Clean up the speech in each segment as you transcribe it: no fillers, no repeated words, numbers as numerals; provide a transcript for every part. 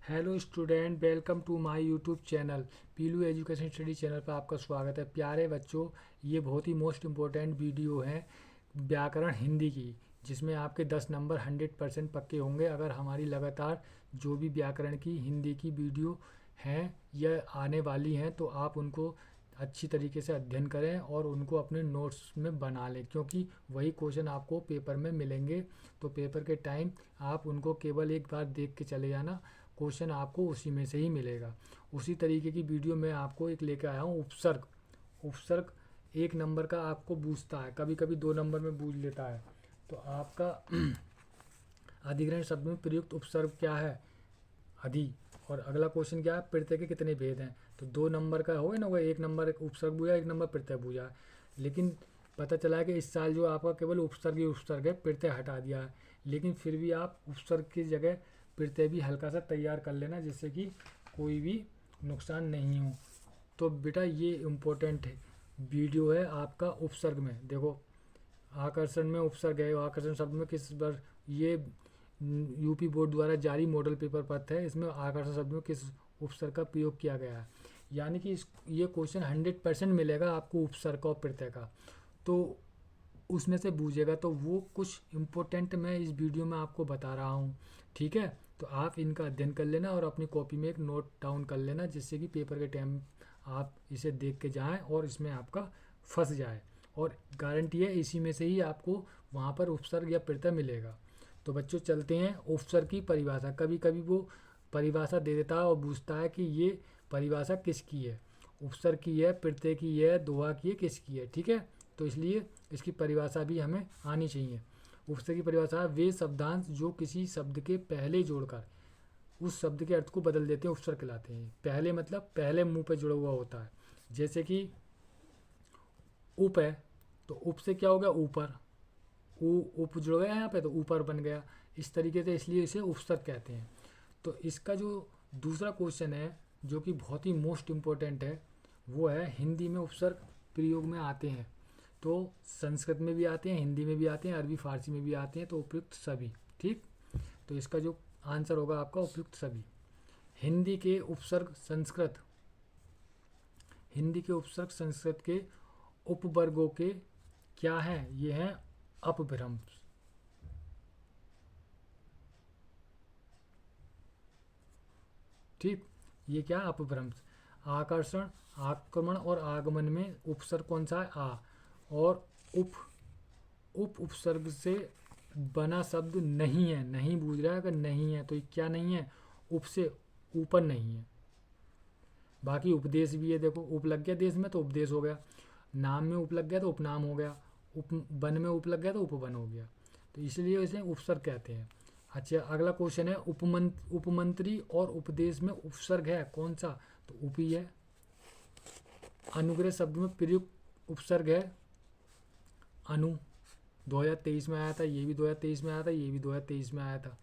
Hello student, welcome to my YouTube channel. Pilu education study channel पर आपका स्वागत है। प्यारे बच्चों, ये बहुत ही मोस्ट इम्पोर्टेंट वीडियो है व्याकरण हिंदी की, जिसमें आपके 10 नंबर 100% पक्के होंगे अगर हमारी लगातार जो भी व्याकरण की हिंदी की वीडियो हैं या आने वाली हैं तो आप उनको अच्छी तरीके से अध्ययन करें और उनको अपने नोट्स में बना लें, क्योंकि वही क्वेश्चन आपको पेपर में मिलेंगे। तो पेपर के टाइम आप उनको केवल एक बार देख के चले जाना, क्वेश्चन आपको उसी में से ही मिलेगा। उसी तरीके की वीडियो मैं आपको एक लेकर आया हूँ, उपसर्ग। उपसर्ग 1 नंबर का आपको पूछता है, कभी कभी 2 नंबर में पूछ लेता है। तो आपका अधिग्रहण शब्द में प्रयुक्त उपसर्ग क्या है? अधि। और अगला क्वेश्चन क्या है? प्रत्यय के कितने भेद हैं? तो 2 नंबर का हो गया ना, वो 1 नंबर उपसर्ग पूछा, 1 नंबर प्रत्यय पूछा। लेकिन पता चला है कि इस साल जो आपका केवल उपसर्ग ही उपसर्ग है, प्रत्यय हटा दिया है। लेकिन फिर भी आप उपसर्ग की जगह प्रत्यय भी हल्का सा तैयार कर लेना, जिससे कि कोई भी नुकसान नहीं हो। तो बेटा ये इम्पोर्टेंट है वीडियो है आपका उपसर्ग में। देखो, आकर्षण में उपसर्ग है। आकर्षण शब्द में किस बार ये यूपी बोर्ड द्वारा जारी मॉडल पेपर पत्र है, इसमें आकर्षण शब्द में किस उपसर्ग का प्रयोग किया गया है। यानी कि ये क्वेश्चन 100% मिलेगा आपको उपसर्ग और प्रत्यय का। तो उसमें से पूछेगा, तो वो कुछ इम्पोर्टेंट मैं इस वीडियो में आपको बता रहा हूँ। ठीक है, तो आप इनका अध्ययन कर लेना और अपनी कॉपी में एक नोट डाउन कर लेना, जिससे कि पेपर के टाइम आप इसे देख के जाएं और इसमें आपका फंस जाए। और गारंटी है इसी में से ही आपको वहाँ पर उपसर्ग या प्रत्यय मिलेगा। तो बच्चों चलते हैं उपसर्ग की परिभाषा। कभी कभी वो परिभाषा दे देता है और पूछता है कि ये परिभाषा किसकी है, उपसर्ग की है, प्रत्यय की है, दोहा की है, किसकी है। ठीक है, तो इसलिए इसकी परिभाषा भी हमें आनी चाहिए। उपसर्ग की परिभाषा है वे शब्दांश जो किसी शब्द के पहले जोड़कर उस शब्द के अर्थ को बदल देते हैं, उपसर्ग कहलाते हैं। पहले मतलब पहले मुंह पे जुड़ा हुआ होता है। जैसे कि उप है, तो उप से क्या हो गया? ऊपर। उप जुड़ गया यहाँ पे तो ऊपर बन गया। इस तरीके से इसलिए इसे उपसर्ग कहते हैं। तो इसका जो दूसरा क्वेश्चन है, जो कि बहुत ही मोस्ट इम्पोर्टेंट है, वो है हिंदी में उपसर्ग प्रयोग में आते हैं। तो संस्कृत में भी आते हैं, हिंदी में भी आते हैं, अरबी फारसी में भी आते हैं। तो उपयुक्त सभी। ठीक, तो इसका जो आंसर होगा आपका उपयुक्त सभी। हिंदी के उपसर्ग संस्कृत हिंदी के उपसर्ग संस्कृत के उपवर्गों के क्या हैं? ये हैं अपभ्रंश। ठीक, ये क्या है? अपभ्रंश। आकर्षण, आक्रमण और आगमन में उपसर्ग कौन सा है? आ। और उप उप उपसर्ग से बना शब्द नहीं है। नहीं बूझ रहा है, अगर नहीं है तो ये क्या नहीं है? उप से ऊपर नहीं है। बाकी उपदेश भी है। देखो, उप लग गया देश में तो उपदेश हो गया, नाम में उप लग गया तो उपनाम हो गया, उप वन में उप लग गया तो उपवन हो गया। तो इसलिए इसे उपसर्ग कहते हैं। अच्छा, अगला क्वेश्चन है उपमंत्री और उपदेश में उपसर्ग है कौन सा? तो उप ही है। अनुग्रह शब्द में प्रयुक्त उपसर्ग है अनु। 2023 में आया था, ये भी 2023 में आया था, ये भी 2023 में आया था।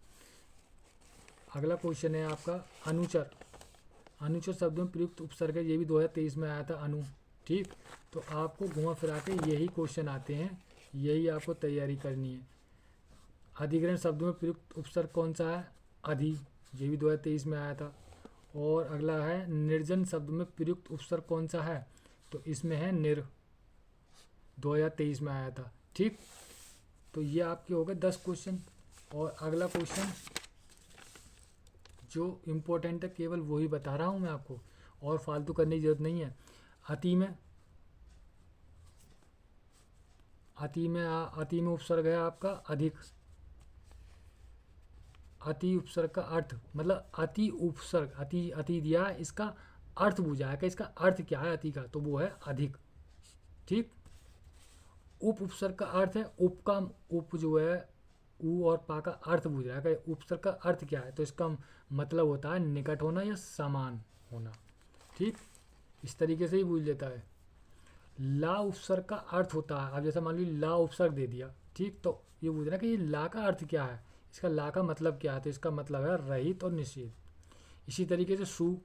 अगला क्वेश्चन है आपका अनुचर। अनुचर शब्द में प्रयुक्त उपसर्ग है, ये भी 2023 में आया था, अनु। ठीक, तो आपको घुमा फिरा के यही क्वेश्चन आते हैं, यही आपको तैयारी करनी है। अधिग्रहण शब्द में प्रयुक्त उपसर्ग कौन सा है? अधि, ये भी 2023 में आया था। और अगला है निर्जन शब्द में प्रयुक्त उपसर्ग कौन सा है? तो इसमें है निर, 2023 में आया था। ठीक, तो ये आपके हो गए 10 क्वेश्चन। और अगला क्वेश्चन जो इम्पोर्टेंट है केवल वही बता रहा हूँ मैं आपको, और फालतू करने की जरूरत नहीं है। अति में अति में उपसर्ग है आपका अधिक। अति उपसर्ग का अर्थ मतलब अति उपसर्ग, अति अति दिया है, इसका अर्थ पूछा है कि इसका अर्थ क्या है अति का, तो वो है अधिक। ठीक, उप उपसर्ग का अर्थ है उप का, उप जो है उ और पा का अर्थ पूछ रहा है कि उपसर्ग का अर्थ क्या है, तो इसका मतलब होता है निकट होना या समान होना। ठीक, इस तरीके से ही पूछ लेता है। ला उपसर्ग का अर्थ होता है, अब जैसा मान लीजिए ला उपसर्ग दे दिया, ठीक, तो ये पूछ रहा है कि ये ला का अर्थ क्या है, इसका ला का मतलब क्या है, तो इसका मतलब है रहित और निषेध। इसी तरीके से सु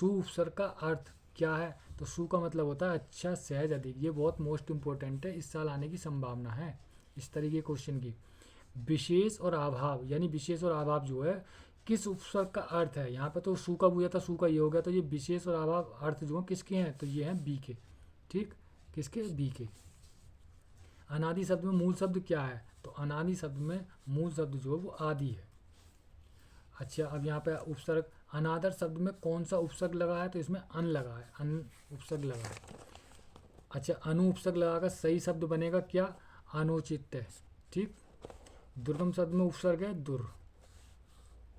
उपसर्ग का अर्थ क्या है, तो सु का मतलब होता है अच्छा, सहज, अधिक। ये बहुत मोस्ट इंपॉर्टेंट है, इस साल आने की संभावना है इस तरीके क्वेश्चन की। विशेष और अभाव, यानी विशेष और अभाव जो है किस उपसर्ग का अर्थ है। यहाँ पे तो सु का बुझा था, सु का ये हो गया, तो ये विशेष और अभाव अर्थ जो हैं किसके हैं, तो ये हैं बी के। ठीक, किसके, बी के। अनादि शब्द में मूल शब्द क्या है, तो अनादि शब्द में मूल शब्द जो है वो आदि है। अच्छा, अब यहाँ पे उपसर्ग, अनादर शब्द में कौन सा उपसर्ग लगा है, तो इसमें अन लगा है, अन उपसर्ग लगा है। अच्छा, अनु उपसर्ग लगाकर सही शब्द बनेगा क्या, अनौचित्य। ठीक, दुर्गम शब्द में उपसर्ग है दुर।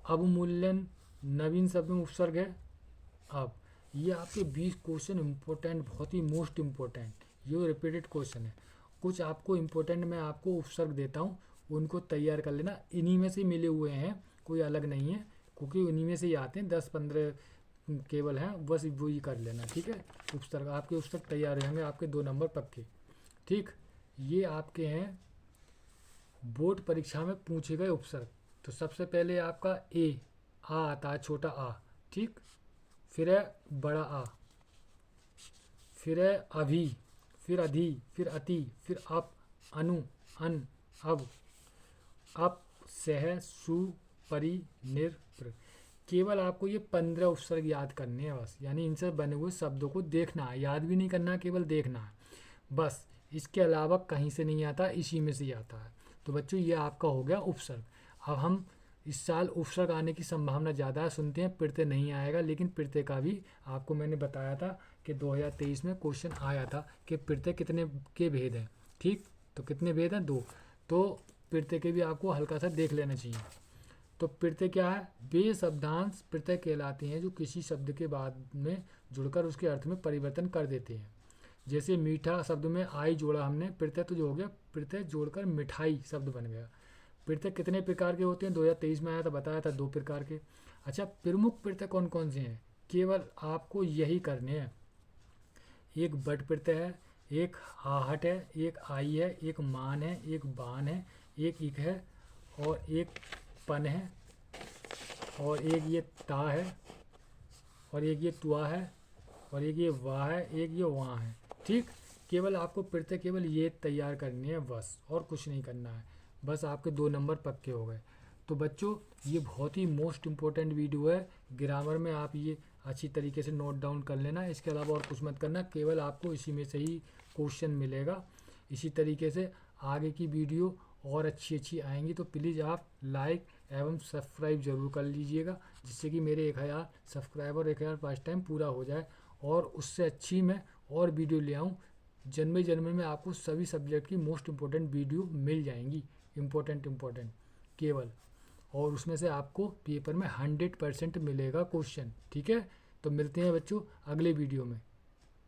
अवमूल्यन नवीन शब्द में उपसर्ग है अब। ये आपके 20 क्वेश्चन इंपॉर्टेंट, बहुत ही मोस्ट इम्पोर्टेंट, ये रिपीटेड क्वेश्चन है। कुछ आपको इम्पोर्टेंट मैं आपको उपसर्ग देता हूँ, उनको तैयार कर लेना। इन्हीं में से मिले हुए हैं, कोई अलग नहीं है, क्योंकि उन्हीं में से ही आते हैं, 10-15 केवल हैं, बस वही कर लेना। ठीक है, उपसर्ग आपके उपसर्ग तैयार हो जाएंगे, आपके 2 नंबर पक्के। ठीक, ये आपके हैं बोर्ड परीक्षा में पूछे गए उपसर्ग। तो सबसे पहले आपका ए, आ आता है, छोटा आ। ठीक, फिर है बड़ा आ, फिर है अभी, फिर अधि, फिर अति, फिर अप, अनु, अन, अब, सह, सु, परि, निर, प्र। केवल आपको ये 15 उपसर्ग याद करने हैं बस, यानी इनसे बने हुए शब्दों को देखना है, याद भी नहीं करना है, केवल देखना है बस। इसके अलावा कहीं से नहीं आता, इसी में से ही आता है। तो बच्चों, ये आपका हो गया उपसर्ग। अब हम इस साल उपसर्ग आने की संभावना ज़्यादा है, सुनते हैं प्रत्यय नहीं आएगा, लेकिन प्रत्यय का भी आपको मैंने बताया था कि 2023 में क्वेश्चन आया था कि प्रत्यय कितने के भेद हैं। ठीक, तो कितने भेद हैं, 2। तो प्रत्यय के भी आपको हल्का सा देख लेना चाहिए। तो प्रत्यय क्या है, वे शब्दांश प्रत्यय कहलाते हैं जो किसी शब्द के बाद में जुड़कर उसके अर्थ में परिवर्तन कर देते हैं। जैसे मीठा शब्द में आई जोड़ा हमने, प्रत्यय तो जो हो गया, प्रत्यय जोड़कर मिठाई शब्द बन गया। प्रत्यय कितने प्रकार के होते हैं, 2023 में आया था, बताया था 2 प्रकार के। अच्छा, प्रमुख प्रत्यय कौन कौन से हैं, केवल आपको यही करने हैं। एक बट प्रत्यय है, एक आहट है, एक आई है, एक मान है, एक बान है, एक इक है, और एक पन है, और एक ये ता है, और एक ये तुआ है, और एक ये वाह है, एक ये वहाँ है। ठीक, केवल आपको प्रत्यय केवल ये तैयार करनी है बस, और कुछ नहीं करना है, बस आपके 2 नंबर पक्के हो गए। तो बच्चों, ये बहुत ही मोस्ट इम्पोर्टेंट वीडियो है। ग्रामर में आप ये अच्छी तरीके से नोट डाउन कर लेना, इसके अलावा और कुछ मत करना, केवल आपको इसी में से ही क्वेश्चन मिलेगा। इसी तरीके से आगे की वीडियो और अच्छी आएंगी, तो प्लीज़ आप लाइक एवं सब्सक्राइब जरूर कर लीजिएगा, जिससे कि मेरे 1000 सब्सक्राइबर 1000 फर्स्ट टाइम पूरा हो जाए, और उससे अच्छी मैं और वीडियो ले आऊँ। जन्मे में आपको सभी सब्जेक्ट की मोस्ट इम्पोर्टेंट वीडियो मिल जाएंगी, इम्पोर्टेंट केवल, और उसमें से आपको पेपर में 100% मिलेगा क्वेश्चन। ठीक है, तो मिलते हैं बच्चों अगले वीडियो में।